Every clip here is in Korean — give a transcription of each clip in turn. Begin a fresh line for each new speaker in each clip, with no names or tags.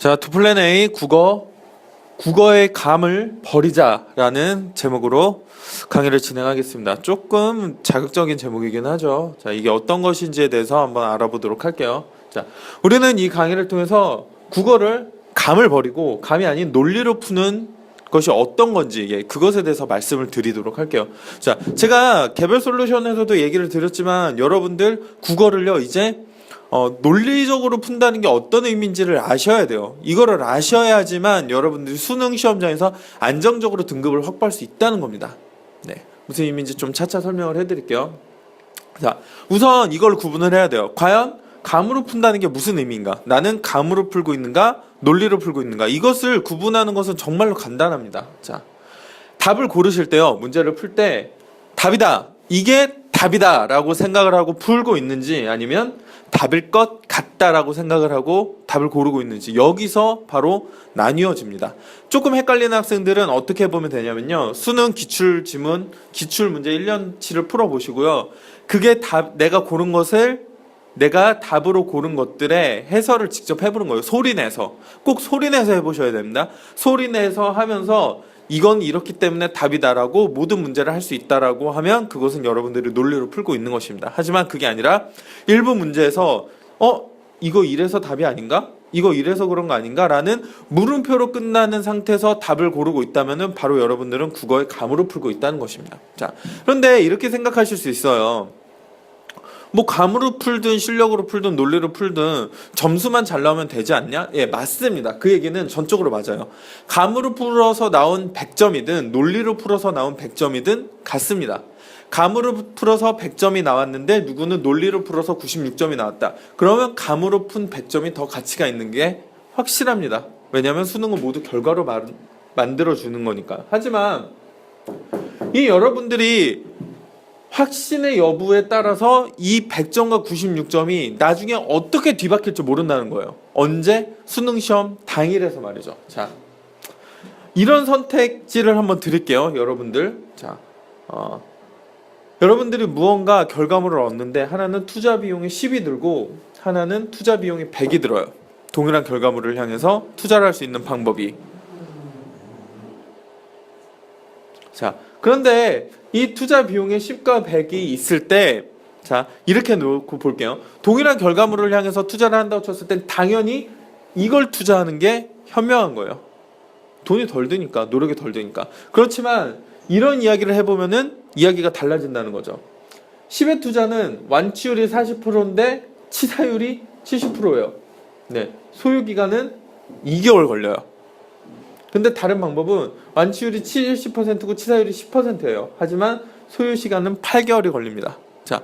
자, 투플랜 A 국어의 감을 버리자라는 제목으로 강의를 진행하겠습니다. 조금 자극적인 제목이긴 하죠. 자, 이게 어떤 것인지에 대해서 한번 알아보도록 할게요. 자, 우리는 이 강의를 통해서 국어를 감을 버리고 감이 아닌 논리로 푸는 것이 어떤 건지 그것에 대해서 말씀을 드리도록 할게요. 자, 제가 개별 솔루션에서도 얘기를 드렸지만 여러분들 국어를요 이제 논리적으로 푼다는 게 어떤 의미인지를 아셔야 돼요. 이거를 아셔야지만 여러분들이 수능 시험장에서 안정적으로 등급을 확보할 수 있다는 겁니다. 네, 무슨 의미인지 좀 차차 설명을 해드릴게요. 자, 우선 이걸 구분을 해야 돼요. 과연 감으로 푼다는 게 무슨 의미인가? 나는 감으로 풀고 있는가? 논리로 풀고 있는가? 이것을 구분하는 것은 정말로 간단합니다. 자, 답을 고르실 때요. 문제를 풀 때 답이다. 이게 답이다 라고 생각을 하고 풀고 있는지 아니면 답일 것 같다라고 생각을 하고 답을 고르고 있는지 여기서 바로 나뉘어집니다. 조금 헷갈리는 학생들은 어떻게 보면 되냐면요. 수능 기출지문, 기출문제 1년치를 풀어보시고요. 그게 내가 고른 것을 내가 답으로 고른 것들의 해설을 직접 해보는 거예요. 소리내서. 꼭 소리내서 해보셔야 됩니다. 소리내서 하면서 이건 이렇기 때문에 답이다라고 모든 문제를 할 수 있다라고 하면 그것은 여러분들이 논리로 풀고 있는 것입니다. 하지만 그게 아니라 일부 문제에서 이거 이래서 답이 아닌가? 이거 이래서 그런 거 아닌가? 라는 물음표로 끝나는 상태에서 답을 고르고 있다면 바로 여러분들은 국어의 감으로 풀고 있다는 것입니다. 자, 그런데 이렇게 생각하실 수 있어요. 뭐 감으로 풀든 실력으로 풀든 논리로 풀든 점수만 잘 나오면 되지 않냐? 예, 맞습니다. 그 얘기는 전적으로 맞아요. 감으로 풀어서 나온 100점이든 논리로 풀어서 나온 100점이든 같습니다. 감으로 풀어서 100점이 나왔는데 누구는 논리로 풀어서 96점이 나왔다. 그러면 감으로 푼 100점이 더 가치가 있는 게 확실합니다. 왜냐하면 수능은 모두 결과로 만들어주는 거니까. 하지만 이 여러분들이 확신의 여부에 따라서 이 100점과 96점이 나중에 어떻게 뒤바뀔지 모른다는 거예요. 언제? 수능시험 당일에서 말이죠. 자, 이런 선택지를 한번 드릴게요. 여러분들. 자, 여러분들이 무언가 결과물을 얻는데 하나는 투자 비용이 10이 들고 하나는 투자 비용이 100이 들어요. 동일한 결과물을 향해서 투자를 할 수 있는 방법이. 자, 그런데 이 투자 비용의 10과 100이 있을 때, 자, 이렇게 놓고 볼게요. 동일한 결과물을 향해서 투자를 한다고 쳤을 땐 당연히 이걸 투자하는 게 현명한 거예요. 돈이 덜 드니까, 노력이 덜 드니까. 그렇지만 이런 이야기를 해보면은 이야기가 달라진다는 거죠. 10의 투자는 완치율이 40%인데 치사율이 70%예요. 네, 소요기간은 2개월 걸려요. 근데 다른 방법은 완치율이 70%고 치사율이 10%예요. 하지만 소요 시간은 8개월이 걸립니다. 자,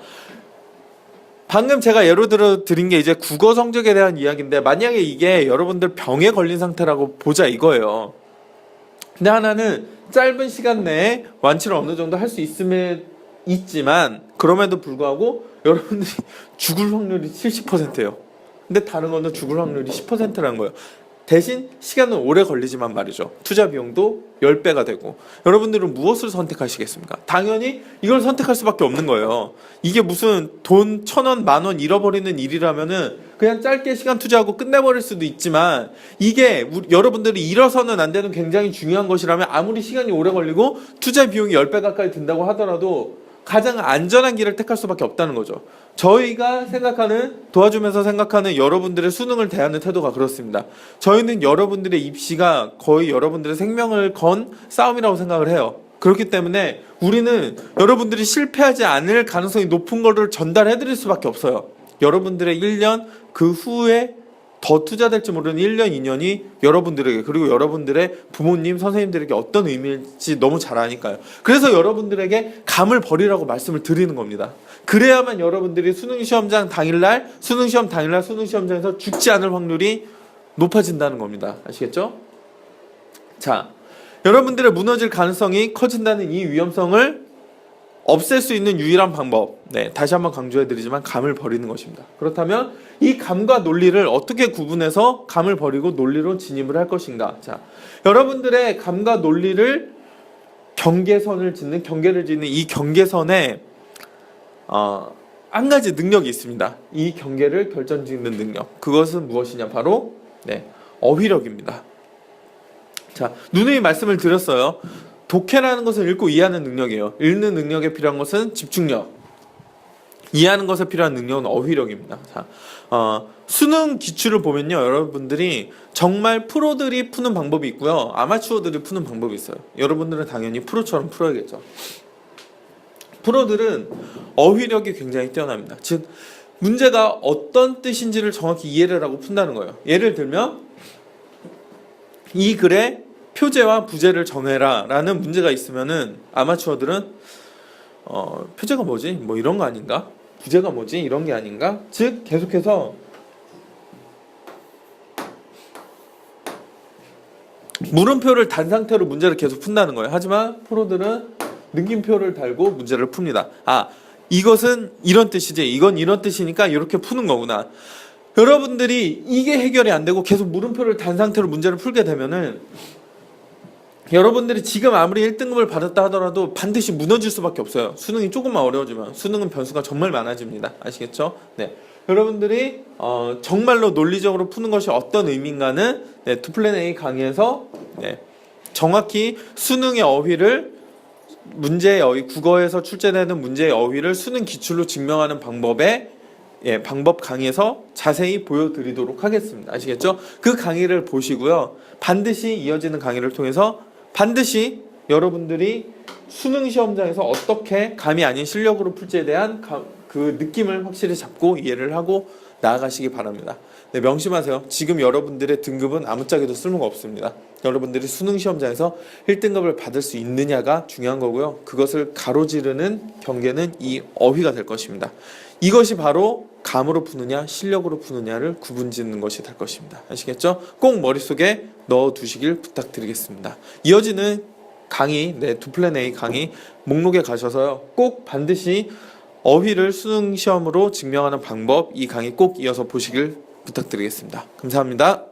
방금 제가 예로 들어 드린 게 이제 국어 성적에 대한 이야기인데 만약에 이게 여러분들 병에 걸린 상태라고 보자 이거예요. 근데 하나는 짧은 시간 내에 완치를 어느 정도 할 수 있지만 그럼에도 불구하고 여러분들이 죽을 확률이 70%예요. 근데 다른 거는 죽을 확률이 10%라는 거예요. 대신 시간은 오래 걸리지만 말이죠. 투자 비용도 10배가 되고. 여러분들은 무엇을 선택하시겠습니까? 당연히 이걸 선택할 수밖에 없는 거예요. 이게 무슨 돈 1,000원, 10,000원 잃어버리는 일이라면은 그냥 짧게 시간 투자하고 끝내버릴 수도 있지만 이게 여러분들이 잃어서는 안 되는 굉장히 중요한 것이라면 아무리 시간이 오래 걸리고 투자 비용이 10배 가까이 든다고 하더라도 가장 안전한 길을 택할 수밖에 없다는 거죠. 저희가 도와주면서 생각하는 여러분들의 수능을 대하는 태도가 그렇습니다. 저희는 여러분들의 입시가 거의 여러분들의 생명을 건 싸움이라고 생각을 해요. 그렇기 때문에 우리는 여러분들이 실패하지 않을 가능성이 높은 거를 전달해 드릴 수밖에 없어요. 여러분들의 1년 그 후에 더 투자될지 모르는 1년, 2년이 여러분들에게 그리고 여러분들의 부모님, 선생님들에게 어떤 의미일지 너무 잘 아니까요. 그래서 여러분들에게 감을 버리라고 말씀을 드리는 겁니다. 그래야만 여러분들이 수능시험장 당일날 수능시험장에서 죽지 않을 확률이 높아진다는 겁니다. 아시겠죠? 자, 여러분들의 무너질 가능성이 커진다는 이 위험성을 없앨 수 있는 유일한 방법, 네, 다시 한번 강조해드리지만 감을 버리는 것입니다. 그렇다면 이 감과 논리를 어떻게 구분해서 감을 버리고 논리로 진입을 할 것인가? 자, 여러분들의 감과 논리를 경계를 짓는 이 경계선에 한 가지 능력이 있습니다. 이 경계를 결정짓는 능력. 그것은 무엇이냐? 바로 어휘력입니다. 자, 누누이 말씀을 드렸어요. 독해라는 것은 읽고 이해하는 능력이에요. 읽는 능력에 필요한 것은 집중력, 이해하는 것에 필요한 능력은 어휘력입니다. 자, 수능 기출을 보면요, 여러분들이 정말 프로들이 푸는 방법이 있고요, 아마추어들이 푸는 방법이 있어요. 여러분들은 당연히 프로처럼 풀어야겠죠. 프로들은 어휘력이 굉장히 뛰어납니다. 즉, 문제가 어떤 뜻인지를 정확히 이해를 하고 푼다는 거예요. 예를 들면 이 글에 표제와 부제를 정해라 라는 문제가 있으면은 아마추어들은 표제가 뭐지? 뭐 이런 거 아닌가? 부제가 뭐지? 이런 게 아닌가? 즉 계속해서 물음표를 단 상태로 문제를 계속 푼다는 거예요. 하지만 프로들은 느낌표를 달고 문제를 풉니다. 아, 이것은 이런 뜻이지, 이건 이런 뜻이니까 이렇게 푸는 거구나. 여러분들이 이게 해결이 안 되고 계속 물음표를 단 상태로 문제를 풀게 되면은 여러분들이 지금 아무리 1등급을 받았다 하더라도 반드시 무너질 수밖에 없어요. 수능이 조금만 어려워지면. 수능은 변수가 정말 많아집니다. 아시겠죠? 네. 여러분들이 정말로 논리적으로 푸는 것이 어떤 의미인가는 투플랜 A 강의에서 정확히 수능의 어휘를, 문제의 어휘, 국어에서 출제되는 문제의 어휘를 수능 기출로 증명하는 방법에 방법 강의에서 자세히 보여드리도록 하겠습니다. 아시겠죠? 그 강의를 보시고요. 반드시 이어지는 강의를 통해서 반드시 여러분들이 수능 시험장에서 어떻게 감이 아닌 실력으로 풀지에 대한 그 느낌을 확실히 잡고 이해를 하고 나아가시기 바랍니다. 네, 명심하세요. 지금 여러분들의 등급은 아무짝에도 쓸모가 없습니다. 여러분들이 수능 시험장에서 1등급을 받을 수 있느냐가 중요한 거고요. 그것을 가로지르는 경계는 이 어휘가 될 것입니다. 이것이 바로 감으로 푸느냐 실력으로 푸느냐를 구분짓는 것이 될 것입니다. 아시겠죠? 꼭 머릿속에 넣어두시길 부탁드리겠습니다. 이어지는 강의, 투플랜 A 강의 목록에 가셔서요, 꼭 반드시 어휘를 수능 시험으로 증명하는 방법, 이 강의 꼭 이어서 보시길 부탁드리겠습니다. 감사합니다.